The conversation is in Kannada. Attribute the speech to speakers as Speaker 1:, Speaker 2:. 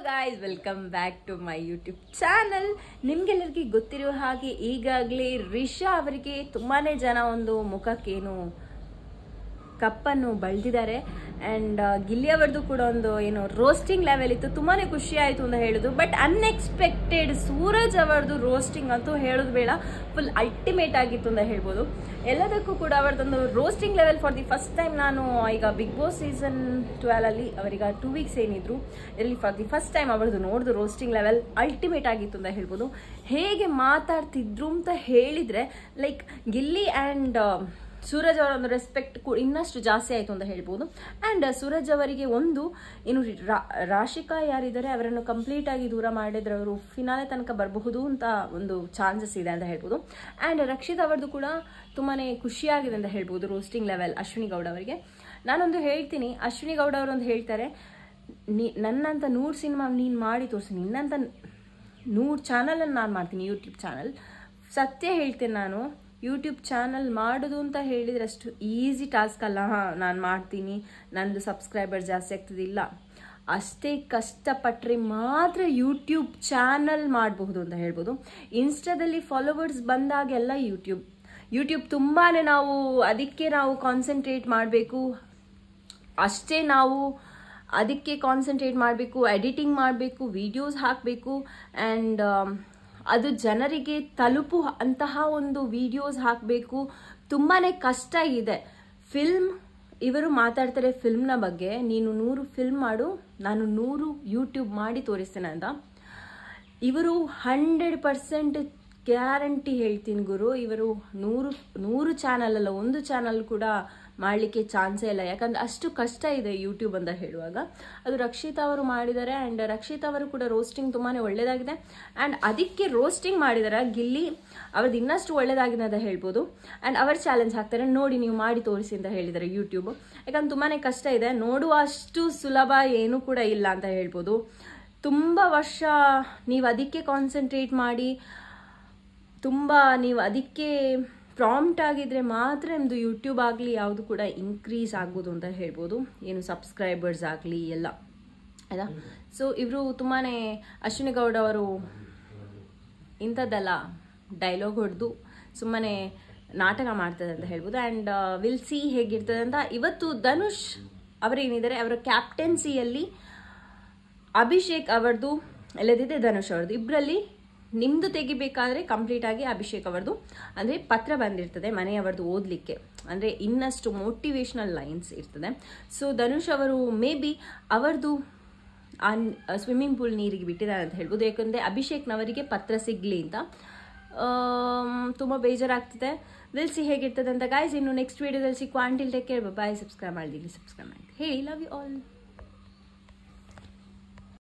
Speaker 1: Guys, welcome back to my YouTube channel. ನಿಮ್ಗೆಲ್ಲರಿಗೂ ಗೊತ್ತಿರೋ ಹಾಗೆ ಈಗಾಗಲೇ ರಿಷಾ ಅವರಿಗೆ ತುಂಬಾನೇ ಜನ ಒಂದು ಮುಖಕ್ಕೇನು ಕಪ್ಪನ್ನು ಬಳ್ದಿದ್ದಾರೆ. ಆ್ಯಂಡ್ ಗಿಲ್ಲಿ ಅವರದು ಕೂಡ ಒಂದು ಏನು ರೋಸ್ಟಿಂಗ್ ಲೆವೆಲ್ ಇತ್ತು, ತುಂಬಾನೇ ಖುಷಿ ಆಯಿತು ಅಂತ ಹೇಳೋದು. ಬಟ್ ಅನ್ಎಕ್ಸ್ಪೆಕ್ಟೆಡ್ ಸೂರಜ್ ಅವರದು ರೋಸ್ಟಿಂಗ್ ಅಂತೂ ಹೇಳೋದು ಬೇಡ, ಫುಲ್ ಅಲ್ಟಿಮೇಟ್ ಆಗಿತ್ತು ಅಂತ ಹೇಳ್ಬೋದು. ಎಲ್ಲದಕ್ಕೂ ಕೂಡ ಅವರದೊಂದು roasting level for the first time ನಾನು ಈಗ ಬಿಗ್ ಬಾಸ್ ಸೀಸನ್ 12 ಅಲ್ಲಿ ಅವರೀಗ 2 ವೀಕ್ಸ್ ಏನಿದ್ರು ಇಲ್ಲಿ ಫಾರ್ ದಿ ಫಸ್ಟ್ ಟೈಮ್ ಅವರದು ನೋಡಿದು ರೋಸ್ಟಿಂಗ್ ಲೆವೆಲ್ ಅಲ್ಟಿಮೇಟ್ ಆಗಿತ್ತು ಅಂತ ಹೇಳ್ಬೋದು. ಹೇಗೆ ಮಾತಾಡ್ತಿದ್ರು ಅಂತ ಹೇಳಿದ್ರೆ ಲೈಕ್ ಗಿಲ್ಲಿ ಆ್ಯಂಡ್ ಸೂರಜ್ ಅವರ ಒಂದು ರೆಸ್ಪೆಕ್ಟ್ ಇನ್ನಷ್ಟು ಜಾಸ್ತಿ ಆಯಿತು ಅಂತ ಹೇಳ್ಬೋದು. ಆ್ಯಂಡ್ ಸೂರಜ್ ಅವರಿಗೆ ಒಂದು ಏನು ರಾಶಿಕಾ ಯಾರಿದ್ದಾರೆ ಅವರನ್ನು ಕಂಪ್ಲೀಟ್ ಆಗಿ ದೂರ ಮಾಡಿದ್ರೆ ಅವರು ಫಿನಾಲೆ ತನಕ ಬರಬಹುದು ಅಂತ ಒಂದು ಚಾನ್ಸಸ್ ಇದೆ ಅಂತ ಹೇಳ್ಬೋದು. ಆ್ಯಂಡ್ ರಕ್ಷಿತ್ ಅವರದು ಕೂಡ ತುಂಬಾ ಖುಷಿಯಾಗಿದೆ ಅಂತ ಹೇಳ್ಬೋದು ರೋಸ್ಟಿಂಗ್ ಲೆವೆಲ್ ಅಶ್ವಿನಿ ಗೌಡ ಅವರಿಗೆ. ನಾನೊಂದು ಹೇಳ್ತೀನಿ, ಅಶ್ವಿನಿ ಗೌಡ ಅವರೊಂದು ಹೇಳ್ತಾರೆ, ನನ್ನಂತ 100 ಸಿನಿಮಾ ನೀನು ಮಾಡಿ ತೋರಿಸಿ, ನಿನ್ನಂತ 100 ಚಾನಲನ್ನು ನಾನು ಮಾಡ್ತೀನಿ, ಯೂಟ್ಯೂಬ್ ಚಾನಲ್. ಸತ್ಯ ಹೇಳ್ತೇನೆ, ನಾನು ಯೂಟ್ಯೂಬ್ ಚಾನಲ್ ಮಾಡೋದು ಅಂತ ಹೇಳಿದ್ರೆ ಅಷ್ಟು ಈಸಿ ಟಾಸ್ಕ್ ಅಲ್ಲ. ನಾನು ಮಾಡ್ತೀನಿ, ನಂದು ಸಬ್ಸ್ಕ್ರೈಬರ್ ಜಾಸ್ತಿ ಆಗ್ತದಿಲ್ಲ, ಅಷ್ಟೇ ಕಷ್ಟಪಟ್ಟರೆ ಮಾತ್ರ ಯೂಟ್ಯೂಬ್ ಚಾನಲ್ ಮಾಡಬಹುದು ಅಂತ ಹೇಳ್ಬೋದು. ಇನ್ಸ್ಟಾದಲ್ಲಿ ಫಾಲೋವರ್ಸ್ ಬಂದಾಗೆಲ್ಲ ಯೂಟ್ಯೂಬ್ ತುಂಬಾ ಅದಕ್ಕೆ ನಾವು ಕಾನ್ಸಂಟ್ರೇಟ್ ಮಾಡಬೇಕು, ಅಷ್ಟೇ ನಾವು ಅದಕ್ಕೆ ಕಾನ್ಸಂಟ್ರೇಟ್ ಮಾಡಬೇಕು, ಎಡಿಟಿಂಗ್ ಮಾಡಬೇಕು, ವಿಡಿಯೋಸ್ ಹಾಕಬೇಕು, ಆ್ಯಂಡ್ ಅದು ಜನರಿಗೆ ತಲುಪು ಅಂತಹ ಒಂದು ವಿಡಿಯೋಸ್ ಹಾಕಬೇಕು. ತುಂಬಾ ಕಷ್ಟ ಇದೆ. ಇವರು ಮಾತಾಡ್ತಾರೆ ಫಿಲ್ಮ್ನ ಬಗ್ಗೆ, ನೀನು 100 ಫಿಲ್ಮ್ ಮಾಡು, ನಾನು 100 ಯೂಟ್ಯೂಬ್ ಮಾಡಿ ತೋರಿಸ್ತೇನೆ ಅಂತ. ಇವರು 100% ಗ್ಯಾರಂಟಿ ಹೇಳ್ತೀನಿ ಗುರು, ಇವರು 100 ಚಾನಲ್ ಅಲ್ಲ, ಒಂದು ಚಾನಲ್ ಕೂಡ ಮಾಡಲಿಕ್ಕೆ ಚಾನ್ಸೇ ಇಲ್ಲ. ಯಾಕಂದ್ರೆ ಅಷ್ಟು ಕಷ್ಟ ಇದೆ ಯೂಟ್ಯೂಬ್ ಅಂತ ಹೇಳುವಾಗ. ಅದು ರಕ್ಷಿತಾ ಅವರು ಮಾಡಿದ್ದಾರೆ. ಆ್ಯಂಡ್ ರಕ್ಷಿತಾ ಅವರು ಕೂಡ ರೋಸ್ಟಿಂಗ್ ತುಂಬಾ ಒಳ್ಳೆಯದಾಗಿದೆ. ಆ್ಯಂಡ್ ಅದಕ್ಕೆ ರೋಸ್ಟಿಂಗ್ ಮಾಡಿದಾರೆ ಗಿಲ್ಲಿ ಅವ್ರದ್ದು ಇನ್ನಷ್ಟು ಒಳ್ಳೆಯದಾಗಿದೆ ಅಂತ ಹೇಳ್ಬೋದು. ಆ್ಯಂಡ್ ಅವರು ಚಾಲೆಂಜ್ ಹಾಕ್ತಾರೆ, ನೋಡಿ ನೀವು ಮಾಡಿ ತೋರಿಸಿ ಅಂತ ಹೇಳಿದ್ದಾರೆ ಯೂಟ್ಯೂಬ್. ಯಾಕಂದ್ರೆ ತುಂಬಾ ಕಷ್ಟ ಇದೆ, ನೋಡುವಷ್ಟು ಸುಲಭ ಏನೂ ಕೂಡ ಇಲ್ಲ ಅಂತ ಹೇಳ್ಬೋದು. ತುಂಬ ವರ್ಷ ನೀವು ಅದಕ್ಕೆ ಕಾನ್ಸಂಟ್ರೇಟ್ ಮಾಡಿ, ತುಂಬ ನೀವು ಅದಕ್ಕೆ ಪ್ರಾಂಪ್ಟ್ ಆಗಿದ್ರೆ ಮಾತ್ರ ನಿಮ್ಮದು ಯೂಟ್ಯೂಬ್ ಆಗಲಿ ಯಾವುದು ಕೂಡ ಇನ್ಕ್ರೀಸ್ ಆಗ್ಬೋದು ಅಂತ ಹೇಳ್ಬೋದು, ಏನು ಸಬ್ಸ್ಕ್ರೈಬರ್ಸ್ ಆಗಲಿ ಎಲ್ಲ ಆಯ್ತಾ. ಸೊ ಇವರು ತುಂಬಾ ಅಶ್ವಿನಿ ಗೌಡ ಅವರು ಇಂಥದ್ದೆಲ್ಲ ಡೈಲಾಗ್ ಹೊಡೆದು ಸುಮ್ಮನೆ ನಾಟಕ ಮಾಡ್ತದೆ ಅಂತ ಹೇಳ್ಬೋದು. ಆ್ಯಂಡ್ ವಿಲ್ ಸಿ ಹೇಗಿರ್ತದೆ ಅಂತ. ಇವತ್ತು ಧನುಷ್ ಅವರೇನಿದ್ದಾರೆ ಅವರ ಕ್ಯಾಪ್ಟನ್ಸಿಯಲ್ಲಿ ಅಭಿಷೇಕ್ ಅವರದು ಇಲ್ಲದಿದ್ದರೆ ಧನುಷ್ ಅವರದು ಇಬ್ಬರಲ್ಲಿ ನಿಮ್ಮದು ತೆಗಿಬೇಕಾದ್ರೆ ಕಂಪ್ಲೀಟ್ ಆಗಿ ಅಭಿಷೇಕ್ ಅವರದು ಅಂದರೆ ಪತ್ರ ಬಂದಿರ್ತದೆ ಮನೆಯವರದು ಓದಲಿಕ್ಕೆ, ಅಂದರೆ ಇನ್ನಷ್ಟು ಮೋಟಿವೇಶ್ನಲ್ ಲೈನ್ಸ್ ಇರ್ತದೆ. ಸೊ ಧನುಷ್ ಅವರು ಮೇ ಬಿ ಅವರದು ಸ್ವಿಮ್ಮಿಂಗ್ ಪೂಲ್ ನೀರಿಗೆ ಬಿಟ್ಟಿದ್ದಾರೆ ಅಂತ ಹೇಳ್ಬೋದು. ಯಾಕಂದರೆ ಅಭಿಷೇಕ್ನವರಿಗೆ ಪತ್ರ ಸಿಗಲಿ ಅಂತ ತುಂಬ ಬೇಜಾರಾಗ್ತಿದೆ. ವಿಲ್ ಸಿ ಹೇಗಿರ್ತದೆ ಅಂತ ಗಾಯ್ಸ್. ಇನ್ನು ನೆಕ್ಸ್ಟ್ ವೀಡಿಯೋದಲ್ಲಿ ಸಿಕ್ಕುವ. Until take care, bye. Subscribe ಮಾಡಿ ಹೇಳಿ. Love you all.